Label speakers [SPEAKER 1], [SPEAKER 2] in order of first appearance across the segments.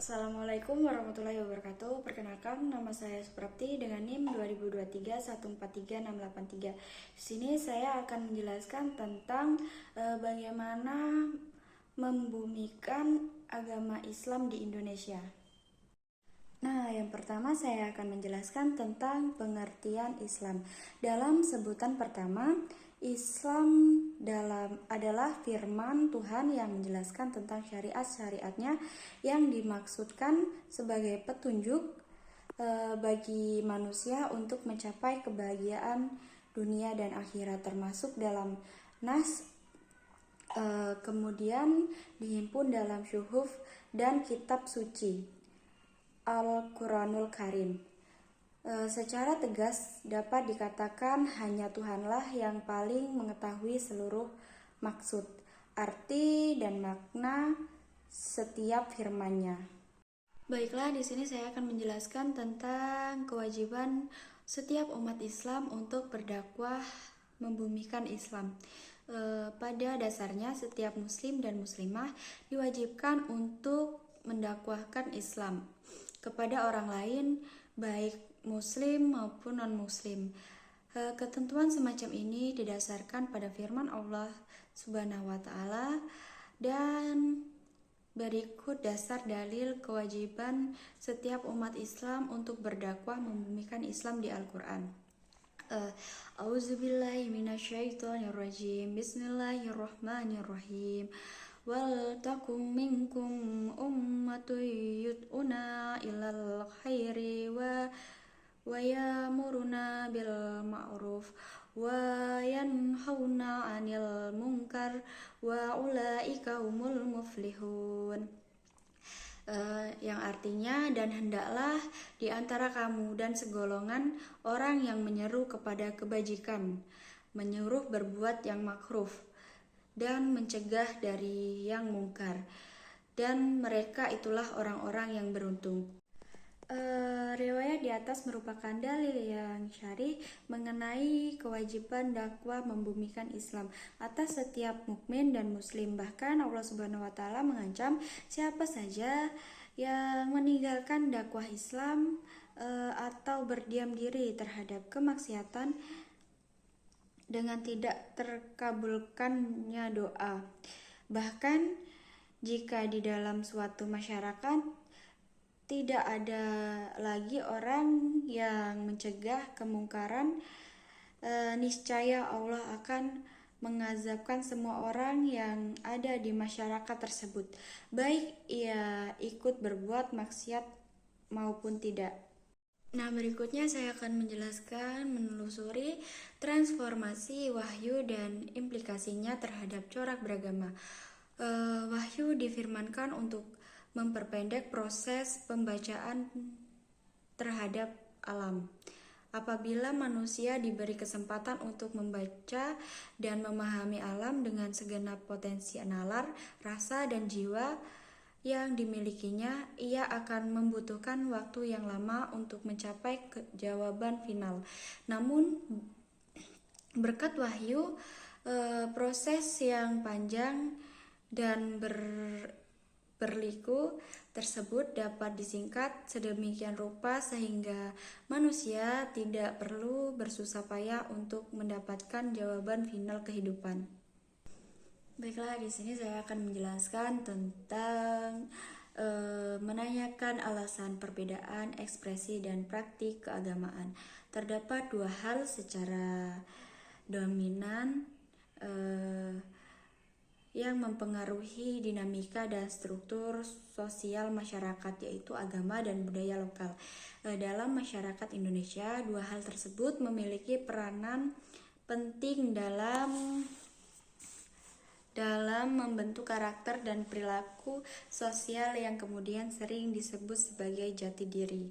[SPEAKER 1] Assalamualaikum warahmatullahi wabarakatuh. Perkenalkan, nama saya Suprapti dengan NIM 2023143683. Di sini saya akan menjelaskan tentang bagaimana membumikan agama Islam di Indonesia. Nah, yang pertama saya akan menjelaskan tentang pengertian Islam. Dalam sebutan pertama, Islam adalah firman Tuhan yang menjelaskan tentang syariat-syariatnya yang dimaksudkan sebagai petunjuk bagi manusia untuk mencapai kebahagiaan dunia dan akhirat, termasuk dalam nas, kemudian dihimpun dalam syuhuf dan kitab suci Al-Quranul Karim. Secara tegas dapat dikatakan hanya Tuhanlah yang paling mengetahui seluruh maksud, arti, dan makna setiap firman-Nya. Baiklah, di sini saya akan menjelaskan tentang kewajiban setiap umat Islam untuk berdakwah membumikan Islam. Pada dasarnya setiap muslim dan muslimah diwajibkan untuk mendakwahkan Islam kepada orang lain, baik muslim maupun non-muslim. Ketentuan semacam ini didasarkan pada firman Allah Subhanahu wa Ta'ala, dan berikut dasar dalil kewajiban setiap umat Islam untuk berdakwah membumikan Islam di Al-Quran. A'udzubillahi minasyaitonirrajim. Bismillahirrahmanirrahim. Wal takum minkum ummatun yud'una ilal khairi wa yamuruna bil ma'ruf wa yanhauna 'anil munkar wa ulaika humul muflihun. Yang artinya, dan hendaklah di antara kamu dan segolongan orang yang menyeru kepada kebajikan, menyuruh berbuat yang makruf, dan mencegah dari yang mungkar, dan mereka itulah orang-orang yang beruntung. Riwayat di atas merupakan dalil yang syar'i mengenai kewajiban dakwah membumikan Islam atas setiap mukmin dan muslim. Bahkan Allah Subhanahu wa Ta'ala mengancam siapa saja yang meninggalkan dakwah Islam atau berdiam diri terhadap kemaksiatan dengan tidak terkabulkannya doa. Bahkan jika di dalam suatu masyarakat tidak ada lagi orang yang mencegah kemungkaran, niscaya Allah akan mengazabkan semua orang yang ada di masyarakat tersebut, baik ia ikut berbuat maksiat maupun tidak. Nah, berikutnya saya akan menjelaskan menelusuri transformasi wahyu dan implikasinya terhadap corak beragama. Wahyu difirmankan untuk memperpendek proses pembacaan terhadap alam. Apabila manusia diberi kesempatan untuk membaca dan memahami alam dengan segenap potensi nalar, rasa, dan jiwa yang dimilikinya, ia akan membutuhkan waktu yang lama untuk mencapai jawaban final. Namun, berkat wahyu, proses yang panjang dan berliku tersebut dapat disingkat sedemikian rupa sehingga manusia tidak perlu bersusah payah untuk mendapatkan jawaban final kehidupan. Baiklah, di sini saya akan menjelaskan tentang menanyakan alasan perbedaan ekspresi dan praktik keagamaan. Terdapat dua hal secara dominan yang mempengaruhi dinamika dan struktur sosial masyarakat, yaitu agama dan budaya lokal. Dalam masyarakat Indonesia, dua hal tersebut memiliki peranan penting dalam membentuk karakter dan perilaku sosial yang kemudian sering disebut sebagai jati diri.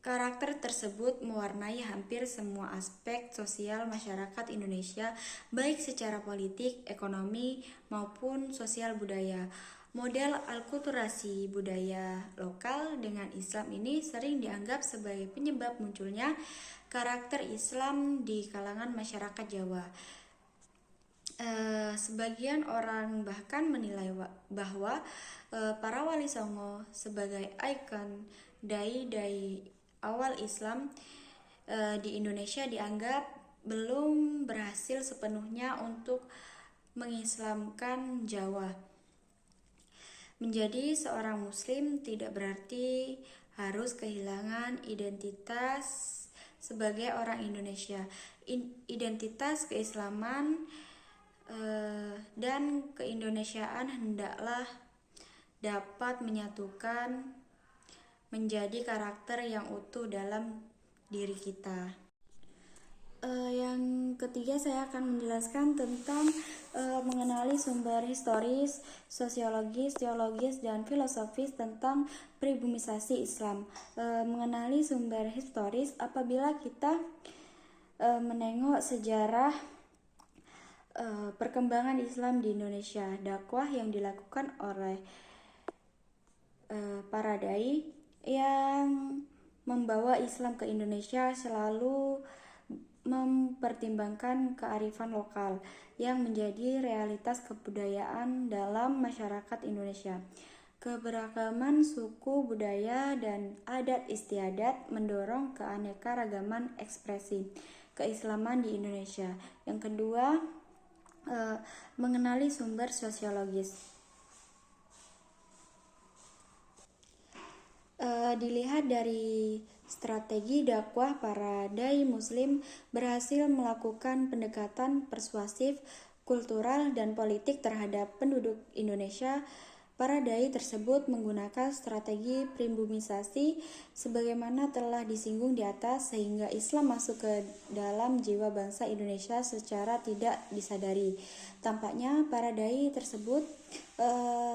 [SPEAKER 1] Karakter tersebut mewarnai hampir semua aspek sosial masyarakat Indonesia, baik secara politik, ekonomi, maupun sosial budaya. Model alkulturasi budaya lokal dengan Islam ini sering dianggap sebagai penyebab munculnya karakter Islam di kalangan masyarakat Jawa. Sebagian orang bahkan menilai bahwa para wali songo sebagai ikon dai-dai awal Islam di Indonesia dianggap belum berhasil sepenuhnya untuk mengislamkan Jawa. Menjadi seorang muslim tidak berarti harus kehilangan identitas sebagai orang Indonesia. Identitas keislaman dan keindonesiaan hendaklah dapat menyatukan menjadi karakter yang utuh dalam diri kita. Yang ketiga saya akan menjelaskan tentang mengenali sumber historis, sosiologis, teologis, dan filosofis tentang pribumisasi Islam. Mengenali sumber historis, apabila kita menengok sejarah perkembangan Islam di Indonesia, dakwah yang dilakukan oleh para dai yang membawa Islam ke Indonesia selalu mempertimbangkan kearifan lokal yang menjadi realitas kebudayaan dalam masyarakat Indonesia. Keberagaman suku, budaya, dan adat istiadat mendorong keanekaragaman ekspresi keislaman di Indonesia. Yang kedua, mengenali sumber sosiologis. Dilihat dari strategi dakwah, para dai muslim berhasil melakukan pendekatan persuasif, kultural, dan politik terhadap penduduk Indonesia. Para dai tersebut menggunakan strategi pribumisasi sebagaimana telah disinggung di atas, sehingga Islam masuk ke dalam jiwa bangsa Indonesia secara tidak disadari. Tampaknya para dai tersebut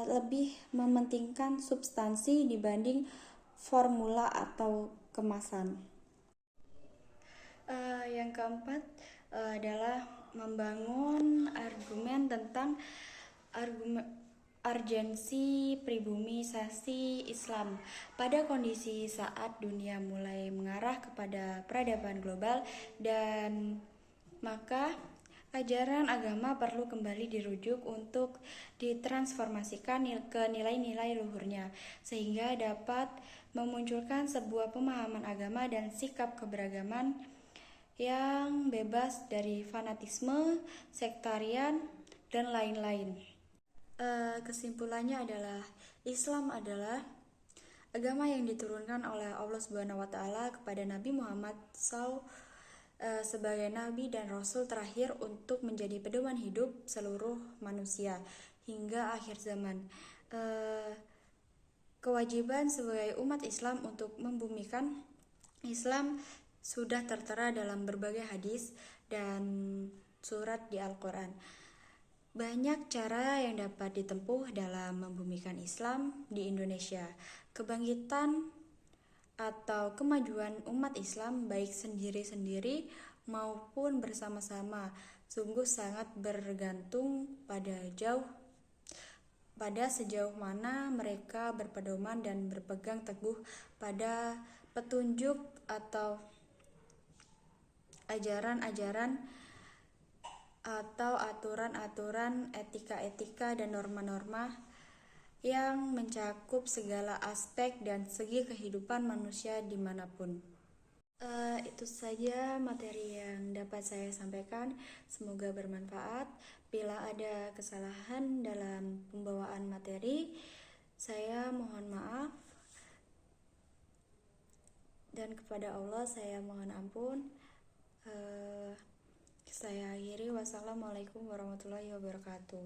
[SPEAKER 1] lebih mementingkan substansi dibanding formula atau kemasan. Yang keempat adalah membangun argumen tentang urgensi pribumisasi Islam. Pada kondisi saat dunia mulai mengarah kepada peradaban global, dan maka ajaran agama perlu kembali dirujuk untuk ditransformasikan ke nilai-nilai luhurnya, sehingga dapat memunculkan sebuah pemahaman agama dan sikap keberagaman yang bebas dari fanatisme, sektarian, dan lain-lain. Kesimpulannya adalah Islam adalah agama yang diturunkan oleh Allah Subhanahu wa Ta'ala kepada Nabi Muhammad SAW sebagai nabi dan rasul terakhir untuk menjadi pedoman hidup seluruh manusia hingga akhir zaman. Kewajiban sebagai umat Islam untuk membumikan Islam sudah tertera dalam berbagai hadis dan surat di Al-Quran. Banyak cara yang dapat ditempuh dalam membumikan Islam di Indonesia. Kebangkitan atau kemajuan umat Islam baik sendiri-sendiri maupun bersama-sama sungguh sangat bergantung pada sejauh mana mereka berpedoman dan berpegang teguh pada petunjuk atau ajaran-ajaran atau aturan-aturan etika-etika dan norma-norma yang mencakup segala aspek dan segi kehidupan manusia dimanapun. Itu saja materi yang dapat saya sampaikan. Semoga bermanfaat. Bila ada kesalahan dalam pembawaan materi, saya mohon maaf, dan kepada Allah saya mohon ampun. Saya akhiri. Wassalamualaikum warahmatullahi wabarakatuh.